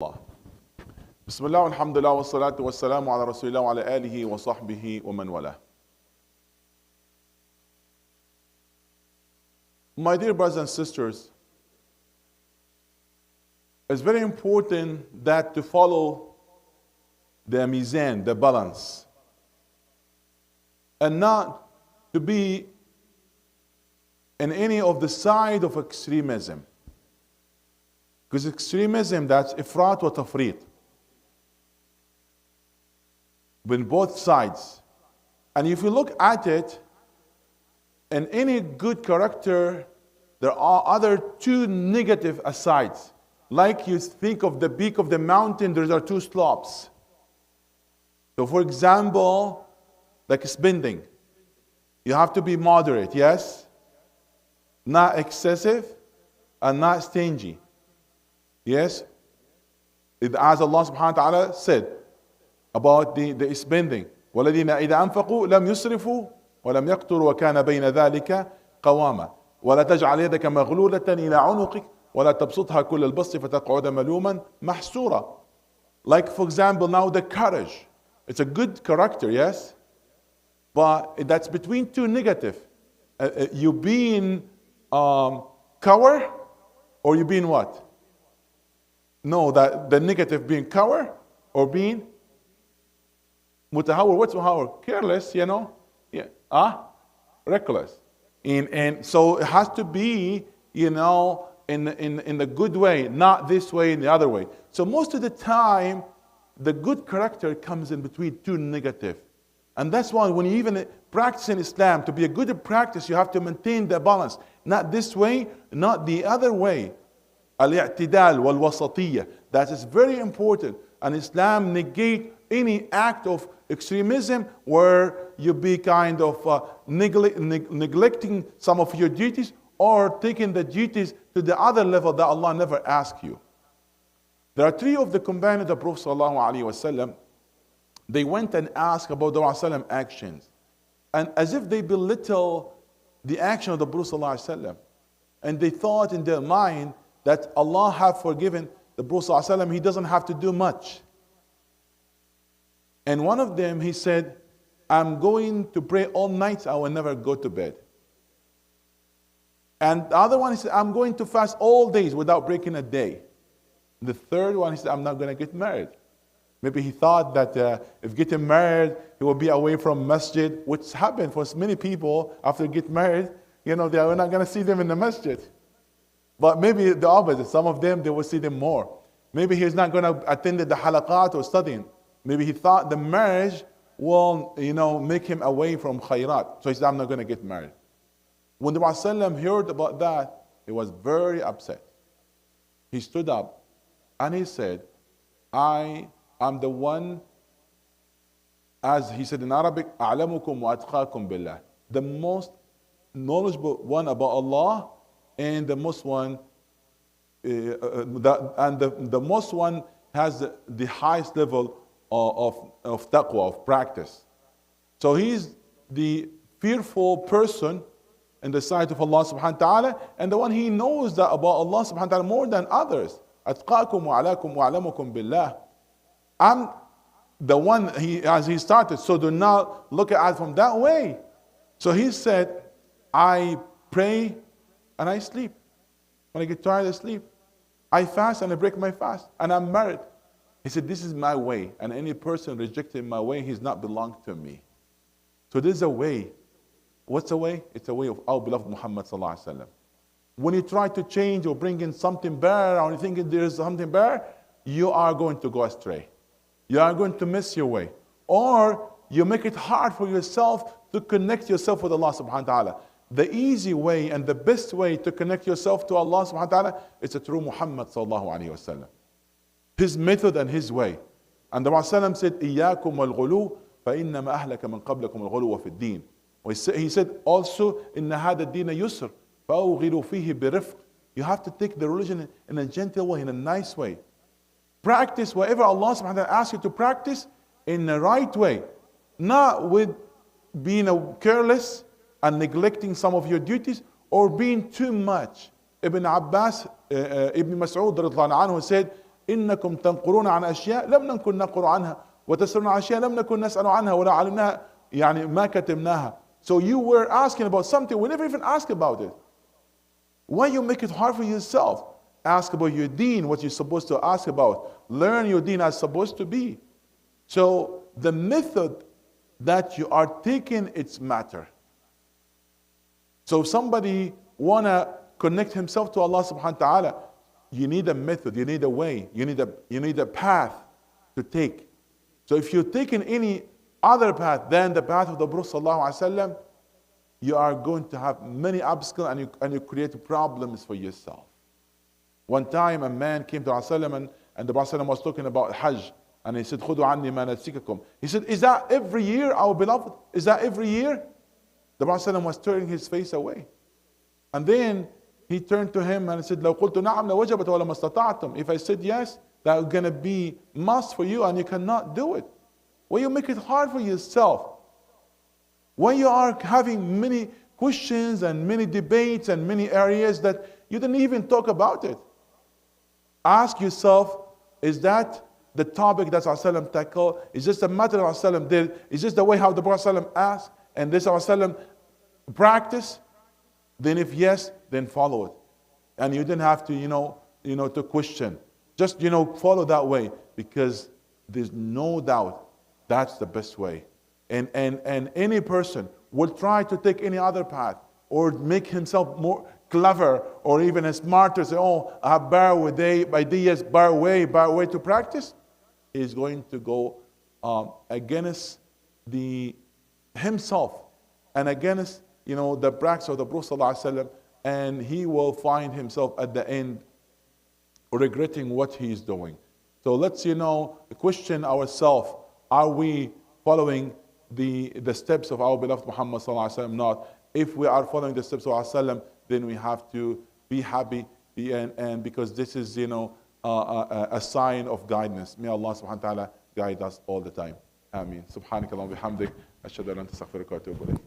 الله. بسم الله والحمد لله والصلاة والسلام على رسول الله وعلى آله وصحبه ومن والاه. My dear brothers and sisters, it's very important that to follow the mizan, the balance, and not to be in any of the side of extremism. Because extremism, that's ifrat wa tafrit. When both sides. And if you look at it, in any good character, there are other two negative asides. Like you think of the peak of the mountain, there are two slopes. So for example, like spending. You have to be moderate, yes? Not excessive and not stingy. Yes? As Allah subhanahu wa ta'ala said about the spending. وَالَّذِينَ إِذَا أَنفَقُوا لَمْ يُسْرِفُوا وَلَمْ يَقْتُرُوا وَكَانَ بَيْنَ ذَلِكَ قَوَامًا وَلَا تَجْعَلْ يَدَكَ مَغْلُولَةً إِلَى عُنُقِكَ وَلَا تَبْسُطْهَا كُلَّ الْبَسْطِ فَتَقْعُدَ مَلُومًا مَحْسُورًا. Like for example now the courage. It's a good character, yes? But that's between two negative. You being coward or you being what? No, that the negative being coward or being mutahawwir. What's mutahawwir? Careless, you know? Yeah. Reckless. And so it has to be, you know, in the good way, not this way and the other way. So most of the time, the good character comes in between two negative. And that's why when you even practice in Islam, to be a good practice, you have to maintain the balance. Not this way, not the other way. Al-i'tidal wal-wasatiyya. That is very important. And Islam negate any act of extremism where you be kind of neglecting some of your duties or taking the duties to the other level that Allah never asked you. There are three of the companions of the Prophet ﷺ. They went and asked about the Prophet actions. And as if they belittle the action of the Prophet ﷺ. And they thought in their mind that Allah have forgiven the Prophet ﷺ, he doesn't have to do much. And one of them, he said, I'm going to pray all night, I will never go to bed. And the other one, he said, I'm going to fast all days without breaking a day. The third one, he said, I'm not going to get married. Maybe he thought that if getting married, he will be away from masjid, which happened for many people after they get married. You know, they are not going to see them in the masjid. But maybe the opposite. Some of them, they will see them more. Maybe he's not going to attend the halaqat or studying. Maybe he thought the marriage will, you know, make him away from khairat. So he said, I'm not going to get married. When the Prophet heard about that, he was very upset. He stood up and he said, I am the one, as he said in Arabic, أعلمكم وأتقاكم بالله. The most knowledgeable one about Allah and the most one, the most one has the highest level of taqwa, of practice. So he's the fearful person in the sight of Allah subhanahu wa ta'ala, and the one he knows that about Allah subhanahu wa ta'ala more than others. أتقاكم وأعلاكم وأعلمكم بالله. I'm the one, as he started, so do not look at it from that way. So he said, I pray and I sleep. When I get tired, I sleep. I fast and I break my fast. And I'm married. He said, this is my way. And any person rejecting my way, he's not belong to me. So there's a way. What's the way? It's a way of our beloved Muhammad sallallahu alaihi wasallam. When you try to change or bring in something better, or you think there's something better, you are going to go astray. You are going to miss your way. Or you make it hard for yourself to connect yourself with Allah subhanahu wa ta'ala. The easy way and the best way to connect yourself to Allah subhanahu wa ta'ala is through Muhammad sallallahu alayhi wa sallam. His method and his way. And the Prophet said, إِيَّاكُمْ وَالْغُلُوَ فَإِنَّمَا أَهْلَكَ مَنْ قَبْلَكُمُ الْغُلُوَ فِي الدِّينِ. He said also, إِنَّ هَذَا الدِّينَ يُسْرٌ فَأَوْغِلُوا فِيهِ بِرِفْقٍ. You have to take the religion in a gentle way, in a nice way. Practice whatever Allah subhanahu wa ta'ala asks you to practice in the right way. Not with being careless and neglecting some of your duties or being too much. Ibn Abbas, Ibn Mas'ud said, إنكم تنقرون عن أشياء لم نكن نقر عنها وتسألون عن أشياء لم نكن نسأل عنها ولا علمناها يعني ما كتمناها. So you were asking about something we never even asked about it. Why you make it hard for yourself? Ask about your deen, what you're supposed to ask about. Learn your deen as supposed to be. So the method that you are taking, it's matter. So if somebody wanna connect himself to Allah subhanahu wa ta'ala, you need a method, you need a way, you need a path to take. So if you're taking any other path than the path of the Prophet sallallahu alaihi wasallam, you are going to have many obstacles and you create problems for yourself. One time a man came to Rasulullah and the Prophet was talking about Hajj, and he said, "Khudu anni manasikakum." He said, "Is that every year, our beloved? Is that every year?" The Prophet was turning his face away. And then he turned to him and said, "لو قلت نعم لوجبت ولما استطعتم." If I said yes, that's gonna be must for you and you cannot do it. Why you make it hard for yourself? Why you are having many questions and many debates and many areas that you didn't even talk about it? Ask yourself, is that the topic that Rasulullah tackled? Is this the matter that Rasulullah did? Is this the way how the Prophet asked? And this Rasulullah practice? Then if yes, then follow it. And you didn't have to, to question. Just, follow that way, because there's no doubt that's the best way. And any person will try to take any other path or make himself more clever or even smarter, say, "Oh, I have better ideas, better way to practice," is going to go against himself and against the practice of the Prophet ﷺ, and he will find himself at the end regretting what he is doing. So let's question ourselves: are we following the steps of our beloved Muhammad ﷺ? Not. If we are following the steps of ﷺ, then we have to be happy, and because this is a sign of guidance. May Allah subhanahu wa ta'ala guide us all the time. Ameen. Subhanakallah wa bihamdik. Ashhadu an la ilaha illa anta astaghfiruka wa atubu ilayk.